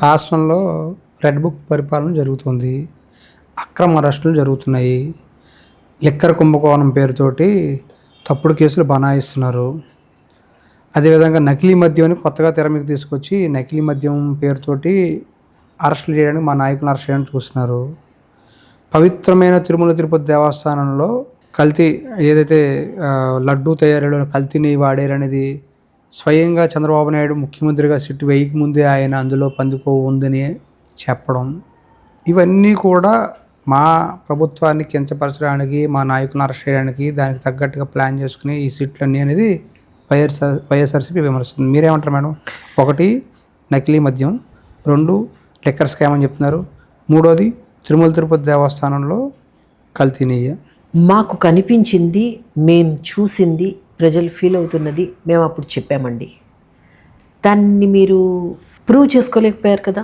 రాష్ట్రంలో red book పరిపాలన జరుగుతుంది. అక్రమ అరెస్టులు జరుగుతున్నాయి. లిక్కర్ కుంభకోణం పేరుతోటి తప్పుడు కేసులు బనాయిస్తున్నారు. అదేవిధంగా నకిలీ మద్యం కొత్తగా తెర మీదకి తీసుకొచ్చి నకిలీ మద్యం పేరుతోటి అరెస్టులు చేయడానికి మా నాయకులను అరెస్ట్ చేయడానికి చూస్తున్నారు. పవిత్రమైన తిరుమల తిరుపతి దేవస్థానంలో కల్తీ ఏదైతే లడ్డూ తయారీలో కల్తీ నెయ్యి వాడారనేది స్వయంగా చంద్రబాబు నాయుడు ముఖ్యమంత్రిగా సిట్టు వేయక ముందే ఆయన అందులో పందికొవ్వు ఉందని చెప్పడం, ఇవన్నీ కూడా మా ప్రభుత్వాన్ని కించపరచడానికి, మా నాయకులను అరెస్ట్ చేయడానికి దానికి తగ్గట్టుగా ప్లాన్ చేసుకుని ఈ సీట్లన్నీ అనేది వైఎస్ఆర్సీపీ విమర్శిస్తుంది. మీరేమంటారు మేడం? ఒకటి నకిలీ మద్యం, 2 లిక్కర్ స్కామ్ అని చెప్తున్నారు, 3వది తిరుమల తిరుపతి దేవస్థానంలో కల్తీ నెయ్యి. మాకు కనిపించింది, మేము చూసింది, ప్రజలు ఫీల్ అవుతున్నది మేము అప్పుడు చెప్పామండి. దాన్ని మీరు ప్రూవ్ చేసుకోలేకపోయారు కదా.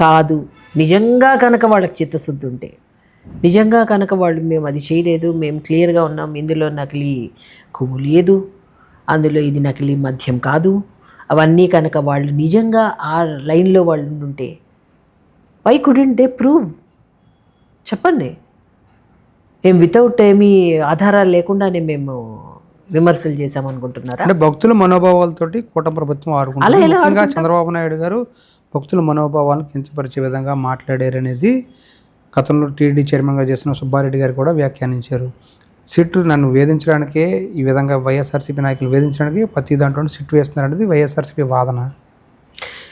కాదు, నిజంగా కనుక వాళ్ళకి చిత్తశుద్ధి ఉంటే, నిజంగా కనుక వాళ్ళు మేము అది చేయలేదు, మేము క్లియర్గా ఉన్నాం, ఇందులో నకిలీ కొవ్వు లేదు, అందులో ఇది నకిలీ మద్యం కాదు, అవన్నీ కనుక వాళ్ళు నిజంగా ఆ లైన్లో వాళ్ళు ఉంటే వై కుడెంట్ దే ప్రూవ్? చెప్పండి. ఏం వితౌట్ ఏమీ ఆధారాలు లేకుండానే మేము విమర్శలు చేశామనుకుంటున్నారా? అంటే భక్తుల మనోభావాలతోటి కూటమి ప్రభుత్వం ఆడుకుంటుంది. చంద్రబాబు నాయుడు గారు భక్తుల మనోభావాలను కించపరిచే విధంగా మాట్లాడారనేది గతంలో టీడీ చైర్మన్గా చేసిన సుబ్బారెడ్డి గారు కూడా వ్యాఖ్యానించారు. సిట్టు నన్ను వేధించడానికే ఈ విధంగా వైఎస్ఆర్సీపీ నాయకులు వేధించడానికి ప్రతి దాంట్లో సిట్టు వేస్తున్నారు అనేది వైఎస్ఆర్సీపీ వాదన.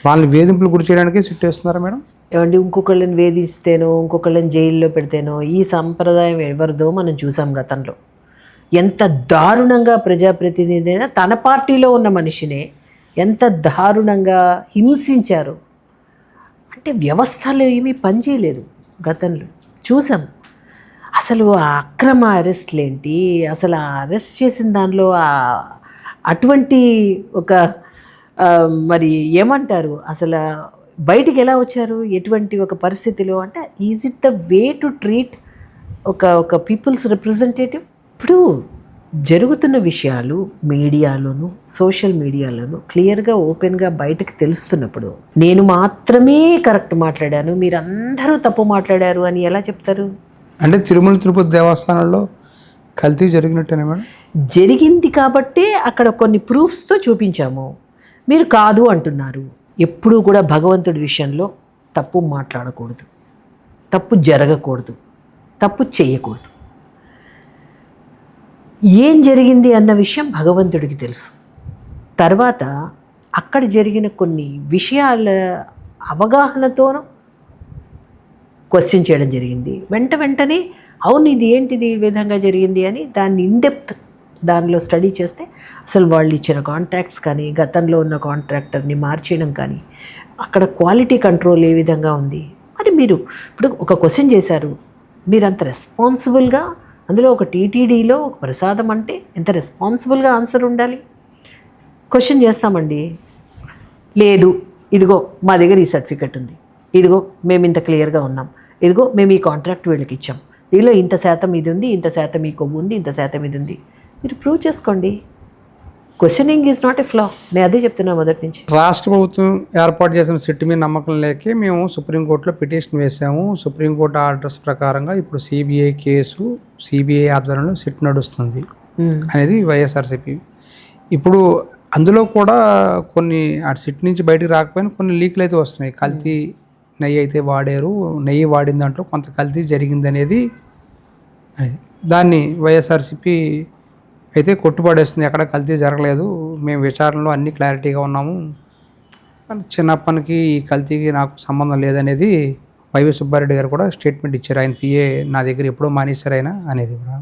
వాళ్ళని వేధింపులు గురి చేయడానికి సిట్టు వేస్తున్నారా మేడం? ఏమండి, ఇంకొకళ్ళని వేధిస్తేనో ఇంకొకళ్ళని జైల్లో పెడితేనో ఈ సంప్రదాయం ఎవరిదో మనం చూసాం గతంలో. ఎంత దారుణంగా ప్రజాప్రతినిధి అయినా తన పార్టీలో ఉన్న మనిషినే ఎంత దారుణంగా హింసించారు అంటే వ్యవస్థలో ఏమీ పనిచేయలేదు. గతంలో చూసాం. అసలు ఆ అక్రమ అరెస్ట్లు ఏంటి, అసలు ఆ అరెస్ట్ చేసిన దానిలో అటువంటి ఒక మరి ఏమంటారు, అసలు బయటికి ఎలా వచ్చారు, ఎటువంటి ఒక పరిస్థితిలో, అంటే is it the way to treat ఒక పీపుల్స్ రిప్రజెంటేటివ్? ఇప్పుడు జరుగుతున్న విషయాలు మీడియాలోను సోషల్ మీడియాలోను క్లియర్గా ఓపెన్గా బయటకు తెలుస్తున్నప్పుడు నేను మాత్రమే కరెక్ట్ మాట్లాడాను, మీరందరూ తప్పు మాట్లాడారు అని ఎలా చెప్తారు? అంటే తిరుమల తిరుపతి దేవస్థానంలో కల్తీ జరిగినట్టేనా మేడం? జరిగింది కాబట్టే అక్కడ కొన్ని ప్రూఫ్స్తో చూపించాము. మీరు కాదు అంటున్నారు. ఎప్పుడూ కూడా భగవంతుడి విషయంలో తప్పు మాట్లాడకూడదు, తప్పు జరగకూడదు, తప్పు చేయకూడదు. ఏం జరిగింది అన్న విషయం భగవంతుడికి తెలుసు. తర్వాత అక్కడ జరిగిన కొన్ని విషయాల అవగాహనతోనూ క్వశ్చన్ చేయడం జరిగింది. వెంటనే అవును ఇది ఏంటిది ఈ విధంగా జరిగింది అని దాన్ని ఇన్డెప్త్ దానిలో స్టడీ చేస్తే అసలు వాళ్ళు ఇచ్చిన కాంట్రాక్ట్స్ కానీ, గతంలో ఉన్న కాంట్రాక్టర్ని మార్చేయడం కానీ, అక్కడ క్వాలిటీ కంట్రోల్ ఏ విధంగా ఉంది. మరి మీరు ఇప్పుడు ఒక క్వశ్చన్ చేశారు, మీరు అంత రెస్పాన్సిబుల్గా, అందులో ఒక టీటీడీలో ఒక ప్రసాదం అంటే ఎంత రెస్పాన్సిబుల్గా ఆన్సర్ ఉండాలి. క్వశ్చన్ చేస్తామండి, లేదు ఇదిగో మా దగ్గర ఈ సర్టిఫికెట్ ఉంది, ఇదిగో మేము ఇంత క్లియర్గా ఉన్నాం, ఇదిగో మేము ఈ కాంట్రాక్ట్ వీళ్ళకి ఇచ్చాం, దీనిలో ఇంత శాతం ఇది ఉంది, ఇంత శాతం ఈ కొవ్వు ఉంది, ఇంత శాతం ఇది ఉంది, మీరు ప్రూవ్ చేసుకోండి. Questioning is not a flaw. నేను అదే చెప్తున్నా మొదటి నుంచి. రాష్ట్ర ప్రభుత్వం ఏర్పాటు చేసిన సిట్ మీద నమ్మకం లేకే మేము సుప్రీంకోర్టులో పిటిషన్ వేసాము. సుప్రీంకోర్టు ఆర్డర్స్ ప్రకారంగా ఇప్పుడు సిబిఐ కేసు, సిబిఐ ఆధ్వర్యంలో సిట్ నడుస్తుంది అనేది వైఎస్ఆర్సీపీ. ఇప్పుడు అందులో కూడా కొన్ని ఆ సిట్ నుంచి బయటికి రాకపోయినా కొన్ని లీక్లు అయితే వస్తున్నాయి. కల్తీ నెయ్యి అయితే వాడారు, నెయ్యి వాడిన దాంట్లో కొంత కల్తీ జరిగింది అనేది దాన్ని వైఎస్ఆర్సీపీ అయితే కొట్టుపడేస్తుంది. ఎక్కడ కల్తీ జరగలేదు, మేము విచారణలో అన్ని క్లారిటీగా ఉన్నాము, చిన్నప్పనికి ఈ కల్తీకి నాకు సంబంధం లేదనేది వైవి సుబ్బారెడ్డి గారు కూడా స్టేట్మెంట్ ఇచ్చారు. ఆయన పిఏ నా దగ్గర ఎప్పుడో మానేశారు ఆయన అనేది కూడా.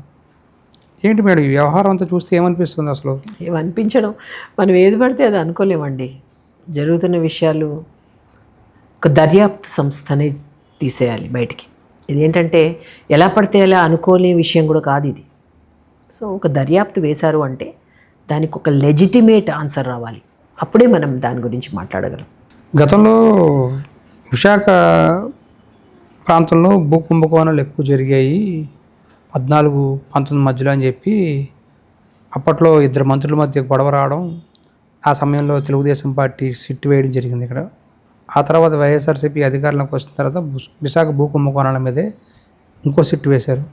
ఏంటి మేడం ఈ వ్యవహారం అంతా చూస్తే ఏమనిపిస్తుంది? అసలు ఏమనిపించడం, మనం ఏది పడితే అది అనుకోలేమండి. జరుగుతున్న విషయాలు ఒక దర్యాప్తు సంస్థనే తీసేయాలి బయటికి. ఇదేంటంటే ఎలా పడితే ఎలా అనుకోలే విషయం కూడా కాదు ఇది. సో ఒక దర్యాప్తు వేశారు అంటే దానికి ఒక లెజిటిమేట్ ఆన్సర్ రావాలి, అప్పుడే మనం దాని గురించి మాట్లాడగలం. గతంలో విశాఖ ప్రాంతంలో భూ కుంభకోణాలు ఎక్కువ జరిగాయి 14-19 మధ్యలో అని చెప్పి అప్పట్లో 2 మంత్రుల మధ్య గొడవ రావడం, ఆ సమయంలో తెలుగుదేశం పార్టీ సిట్ వేయడం జరిగింది ఇక్కడ. ఆ తర్వాత వైఎస్ఆర్సీపీ అధికారంలోకి వచ్చిన తర్వాత విశాఖ భూ కుంభకోణాల మీదే ఇంకో సిట్ వేశారు.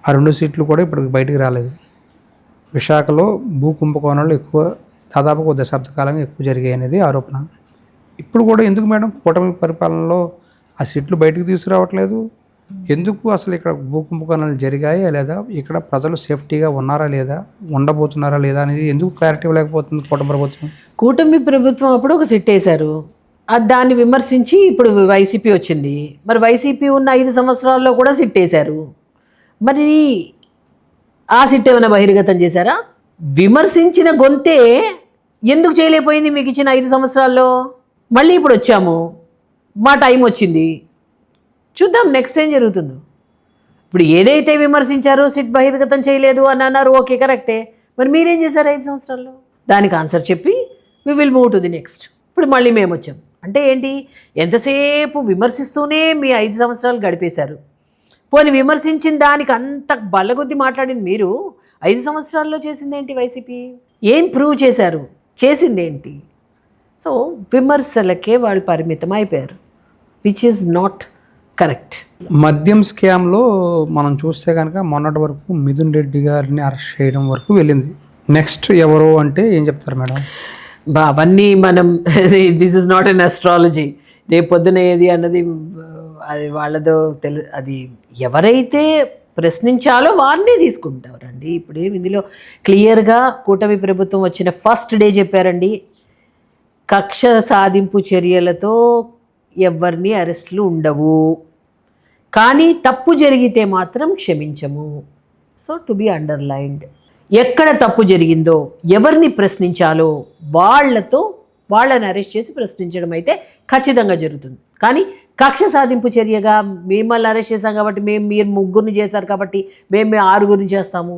ఆ 2 సీట్లు కూడా ఇప్పుడు బయటికి రాలేదు. విశాఖలో భూ కుంభకోణాలు ఎక్కువ, దాదాపు ఒక దశాబ్ద కాలంగా ఎక్కువ జరిగాయి అనేది ఆరోపణ. ఇప్పుడు కూడా ఎందుకు మేడం కూటమి పరిపాలనలో ఆ సీట్లు బయటకు తీసుకురావట్లేదు? ఎందుకు అసలు ఇక్కడ భూ కుంభకోణాలు జరిగాయా లేదా, ఇక్కడ ప్రజలు సేఫ్టీగా ఉన్నారా లేదా, ఉండబోతున్నారా లేదా అనేది ఎందుకు క్లారిటీ లేకపోతుంది కూటమి ప్రభుత్వం? కూటమి ప్రభుత్వం అప్పుడు ఒక సిట్ వేశారు, దాన్ని విమర్శించి ఇప్పుడు వైసీపీ వచ్చింది. మరి వైసీపీ ఉన్న 5 సంవత్సరాల్లో కూడా సిట్ వేశారు. మరి ఆ సిట్ ఏమైనా బహిర్గతం చేశారా? విమర్శించిన గొంతే ఎందుకు చేయలేకపోయింది మీకు ఇచ్చిన 5 సంవత్సరాల్లో? మళ్ళీ ఇప్పుడు వచ్చాము, మా టైం వచ్చింది, చూద్దాం నెక్స్ట్ ఏం జరుగుతుందో. ఇప్పుడు ఏదైతే విమర్శించారో సిట్ బహిర్గతం చేయలేదు అని అన్నారు, ఓకే కరెక్టే. మరి మీరేం చేశారు 5 సంవత్సరాల్లో? దానికి ఆన్సర్ చెప్పి we will move to the next. ఇప్పుడు మళ్ళీ మేము వచ్చాం అంటే ఏంటి? ఎంతసేపు విమర్శిస్తూనే మీ 5 సంవత్సరాలు గడిపేశారు. పోనీ విమర్శించిన దానికి అంత బల్లగుద్ది మాట్లాడిన మీరు 5 సంవత్సరాల్లో చేసిందేంటి? వైసీపీ ఏం ప్రూవ్ చేశారు? చేసిందేంటి? సో విమర్శలకే వాళ్ళు పరిమితం అయిపోయారు, విచ్ ఈజ్ నాట్ కరెక్ట్. మద్యం స్కామ్లో మనం చూస్తే కనుక మొన్నటి వరకు మిథున్ రెడ్డి గారిని అరెస్ట్ చేయడం వరకు వెళ్ళింది. నెక్స్ట్ ఎవరు అంటే ఏం చెప్తారు మేడం? అవన్నీ మనం this is not an astrology. రేపు పొద్దున ఏది అన్నది అది వాళ్ళదో అది ఎవరైతే ప్రశ్నించాలో వారినే తీసుకుంటారండి. ఇప్పుడు ఇందులో క్లియర్గా కూటమి ప్రభుత్వం వచ్చిన ఫస్ట్ డే చెప్పారండి, కక్ష సాధింపు చర్యలతో ఎవరిని అరెస్టులు ఉండవు, కానీ తప్పు జరిగితే మాత్రం క్షమించము. సో టు బి అండర్లైన్డ్, ఎక్కడ తప్పు జరిగిందో ఎవరిని ప్రశ్నించాలో వాళ్ళని అరెస్ట్ చేసి ప్రశ్నించడం అయితే ఖచ్చితంగా జరుగుతుంది. కానీ కక్ష సాధింపు చర్యగా మిమ్మల్ని అరెస్ట్ చేశాం కాబట్టి మీరు 3 చేశారు కాబట్టి మేము 6 చేస్తాము